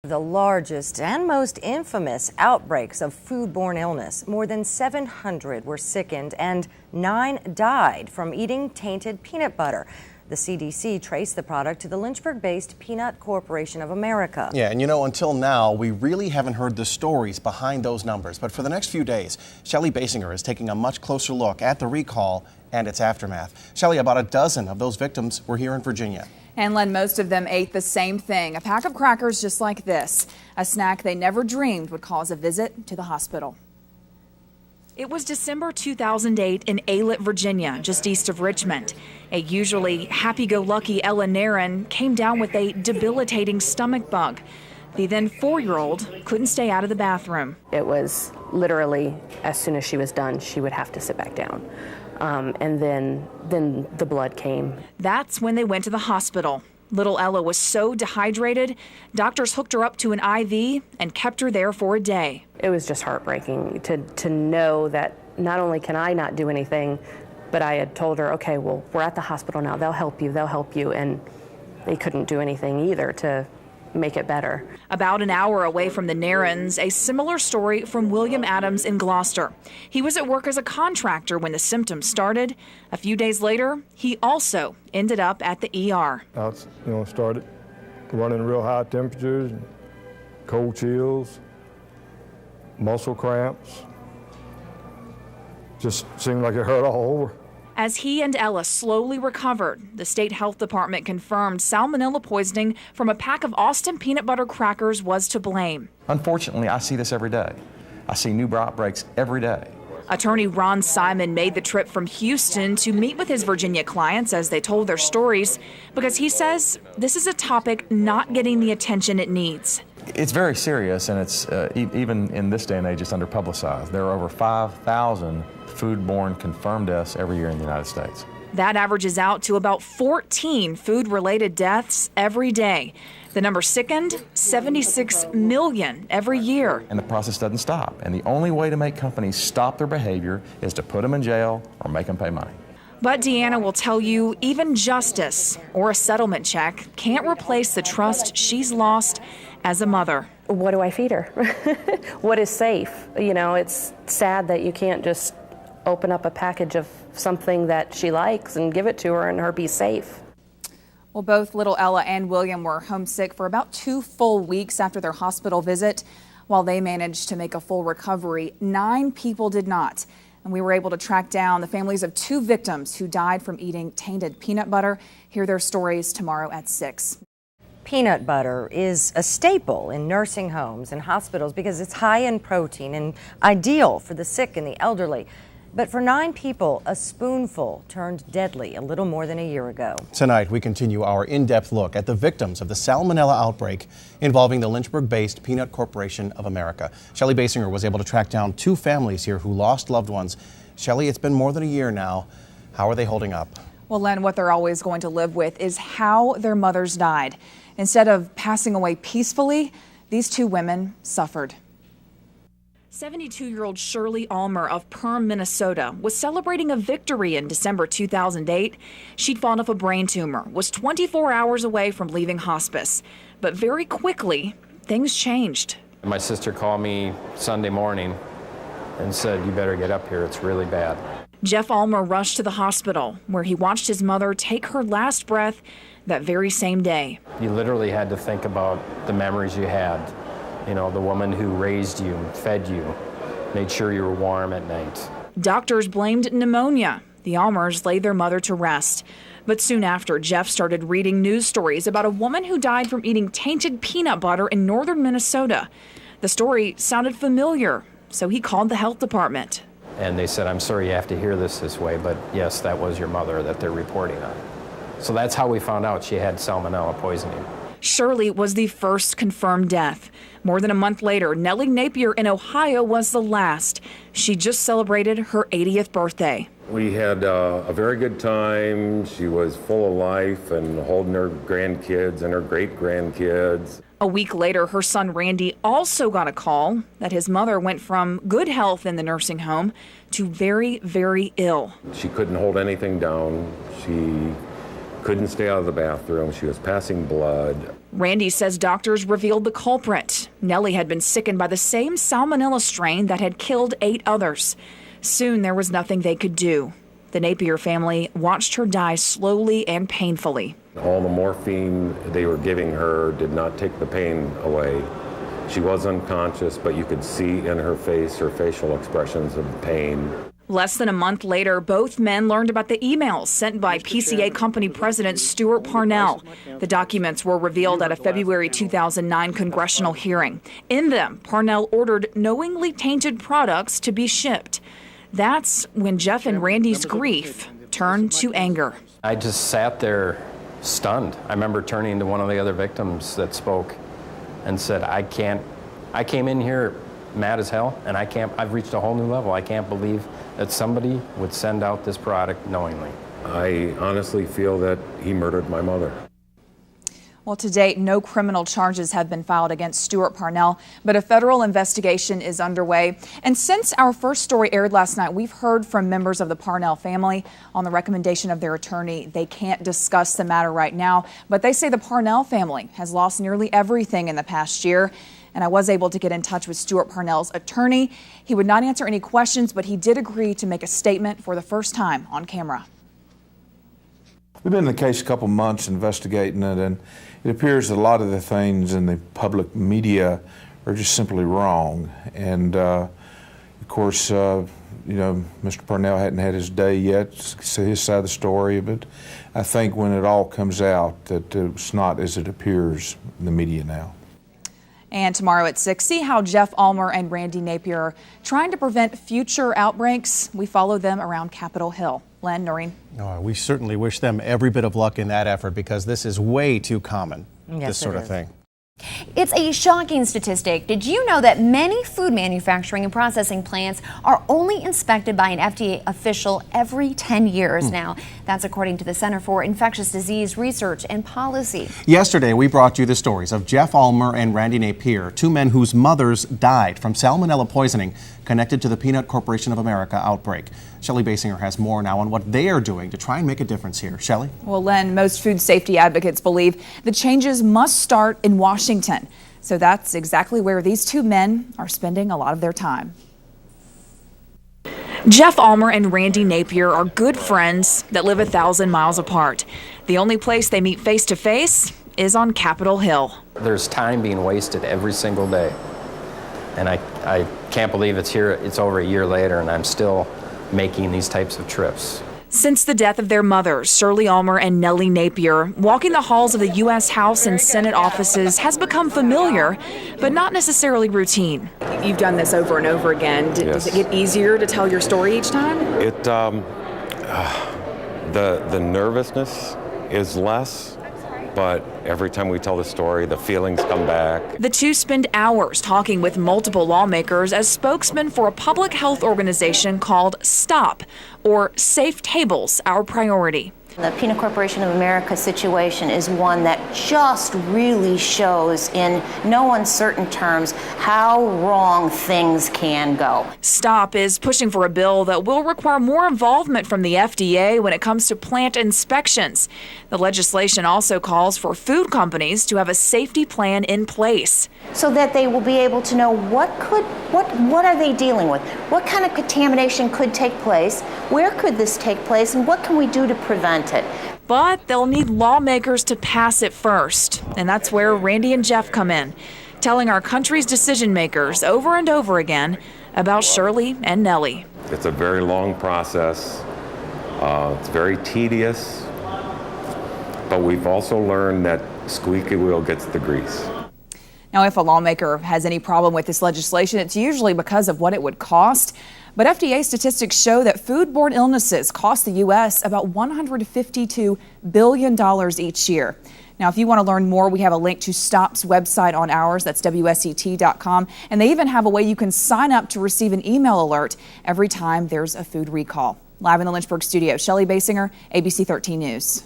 The largest and most infamous outbreaks of foodborne illness. More than 700 were sickened and 9 died from eating tainted peanut butter. The CDC traced the product to the Lynchburg-based Peanut Corporation of America. Yeah, and until now, we really haven't heard the stories behind those numbers. But for the next few days, Shelley Basinger is taking a much closer look at the recall and its aftermath. Shelley, about a dozen of those victims were here in Virginia. And Len, most of them ate the same thing, a pack of crackers just like this, a snack they never dreamed would cause a visit to the hospital. It was December 2008 in Aylett, Virginia, just east of Richmond. A usually happy-go-lucky Ella Naren came down with a debilitating stomach bug. The then 4-year-old couldn't stay out of the bathroom. It was literally, as soon as she was done, she would have to sit back down. And then the blood came. That's when they went to the hospital. Little Ella was so dehydrated, doctors hooked her up to an IV and kept her there for a day. It was just heartbreaking to know that not only can I not do anything, but I had told her, okay, well, we're at the hospital now, they'll help you, and they couldn't do anything either to make it better. About an hour away from the Narens, a similar story from William Adams in Gloucester. He was at work as a contractor when the symptoms started. A few days later, he also ended up at the ER. I started running real high temperatures, cold chills, muscle cramps. Just seemed like it hurt all over. As he and Ella slowly recovered, the state health department confirmed salmonella poisoning from a pack of Austin peanut butter crackers was to blame. Unfortunately, I see this every day. I see new outbreaks every day. Attorney Ron Simon made the trip from Houston to meet with his Virginia clients as they told their stories, because he says this is a topic not getting the attention it needs. It's very serious, and it's even in this day and age, it's underpublicized. There are over 5,000 foodborne confirmed deaths every year in the United States. That averages out to about 14 food-related deaths every day. The number sickened, 76 million every year. And the process doesn't stop. And the only way to make companies stop their behavior is to put them in jail or make them pay money. But Deanna will tell you even justice or a settlement check can't replace the trust she's lost as a mother. What do I feed her? What is safe? It's sad that you can't just open up a package of something that she likes and give it to her and her be safe. Well, both little Ella and William were homesick for about 2 full weeks after their hospital visit. While they managed to make a full recovery, 9 people did not. And we were able to track down the families of 2 victims who died from eating tainted peanut butter. Hear their stories tomorrow at 6. Peanut butter is a staple in nursing homes and hospitals because it's high in protein and ideal for the sick and the elderly. But for 9 people, a spoonful turned deadly a little more than a year ago. Tonight, we continue our in-depth look at the victims of the salmonella outbreak involving the Lynchburg-based Peanut Corporation of America. Shelley Basinger was able to track down 2 families here who lost loved ones. Shelley, it's been more than a year now. How are they holding up? Well, Len, what they're always going to live with is how their mothers died. Instead of passing away peacefully, these 2 women suffered. 72-year-old Shirley Almer of Perham, Minnesota, was celebrating a victory in December 2008. She'd fought off a brain tumor, was 24 hours away from leaving hospice. But very quickly, things changed. My sister called me Sunday morning and said, "You better get up here, it's really bad." Jeff Almer rushed to the hospital, where he watched his mother take her last breath that very same day. You literally had to think about the memories you had. The woman who raised you, fed you, made sure you were warm at night. Doctors blamed pneumonia. The Almers laid their mother to rest. But soon after, Jeff started reading news stories about a woman who died from eating tainted peanut butter in northern Minnesota. The story sounded familiar, so he called the health department. And they said, "I'm sorry you have to hear this way, but yes, that was your mother that they're reporting on." So that's how we found out she had salmonella poisoning. Shirley was the first confirmed death. More than a month later, Nellie Napier in Ohio was the last. She just celebrated her 80th birthday. We had a very good time. She was full of life and holding her grandkids and her great-grandkids. A week later, her son Randy also got a call that his mother went from good health in the nursing home to very, very ill. She couldn't hold anything down. She couldn't stay out of the bathroom. She was passing blood. Randy says doctors revealed the culprit. Nellie had been sickened by the same salmonella strain that had killed 8 others. Soon there was nothing they could do. The Napier family watched her die slowly and painfully. All the morphine they were giving her did not take the pain away. She was unconscious, but you could see in her face her facial expressions of pain. Less than a month later, both men learned about the emails sent by PCA company president Stuart Parnell. The documents were revealed at a February 2009 congressional hearing. In them, Parnell ordered knowingly tainted products to be shipped. That's when Jeff and Randy's grief turned to anger. I just sat there stunned. I remember turning to one of the other victims that spoke and said, I came in here mad as hell, and I've reached a whole new level. I can't believe that somebody would send out this product knowingly. I honestly feel that he murdered my mother. Well, to date, no criminal charges have been filed against Stuart Parnell, but a federal investigation is underway. And since our first story aired last night, we've heard from members of the Parnell family. On the recommendation of their attorney, they can't discuss the matter right now, but they say the Parnell family has lost nearly everything in the past year. And I was able to get in touch with Stuart Parnell's attorney. He would not answer any questions, but he did agree to make a statement for the first time on camera. We've been in the case a couple months investigating it, and it appears that a lot of the things in the public media are just simply wrong. And of course, Mr. Parnell hadn't had his day yet to see his side of the story, but I think when it all comes out that it's not as it appears in the media now. And tomorrow at 6, see how Jeff Ulmer and Randy Napier are trying to prevent future outbreaks. We follow them around Capitol Hill. Len, Noreen. Oh, we certainly wish them every bit of luck in that effort, because this is way too common, this sort of thing. It's a shocking statistic. Did you know that many food manufacturing and processing plants are only inspected by an FDA official every 10 years now? That's according to the Center for Infectious Disease Research and Policy. Yesterday, we brought you the stories of Jeff Ulmer and Randy Napier, 2 men whose mothers died from salmonella poisoning connected to the Peanut Corporation of America outbreak. Shelley Basinger has more now on what they are doing to try and make a difference here. Shelley? Well, Len, most food safety advocates believe the changes must start in Washington. So that's exactly where these 2 men are spending a lot of their time. Jeff Ulmer and Randy Napier are good friends that live 1,000 miles apart. The only place they meet face to face is on Capitol Hill. There's time being wasted every single day. And I can't believe it's here. It's over a year later, and I'm still making these types of trips. Since the death of their mothers, Shirley Ulmer and Nellie Napier, walking the halls of the U.S. House and Senate offices has become familiar, but not necessarily routine. You've done this over and over again. Yes. Does it get easier to tell your story each time? The nervousness is less, but every time we tell the story, the feelings come back. The 2 spend hours talking with multiple lawmakers as spokesmen for a public health organization called STOP, or Safe Tables, Our Priority. The Peanut Corporation of America situation is one that just really shows in no uncertain terms how wrong things can go. STOP is pushing for a bill that will require more involvement from the FDA when it comes to plant inspections. The legislation also calls for food companies to have a safety plan in place, so that they will be able to know what are they dealing with, what kind of contamination could take place, where could this take place, and what can we do to prevent it. But they'll need lawmakers to pass it first, and that's where Randy and Jeff come in, telling our country's decision makers over and over again about Shirley and Nellie. It's a very long process. It's very tedious, but we've also learned that squeaky wheel gets the grease. Now, if a lawmaker has any problem with this legislation, it's usually because of what it would cost. But FDA statistics show that foodborne illnesses cost the U.S. about $152 billion each year. Now, if you want to learn more, we have a link to STOP's website on ours. That's WSET.com. And they even have a way you can sign up to receive an email alert every time there's a food recall. Live in the Lynchburg studio, Shelley Basinger, ABC 13 News.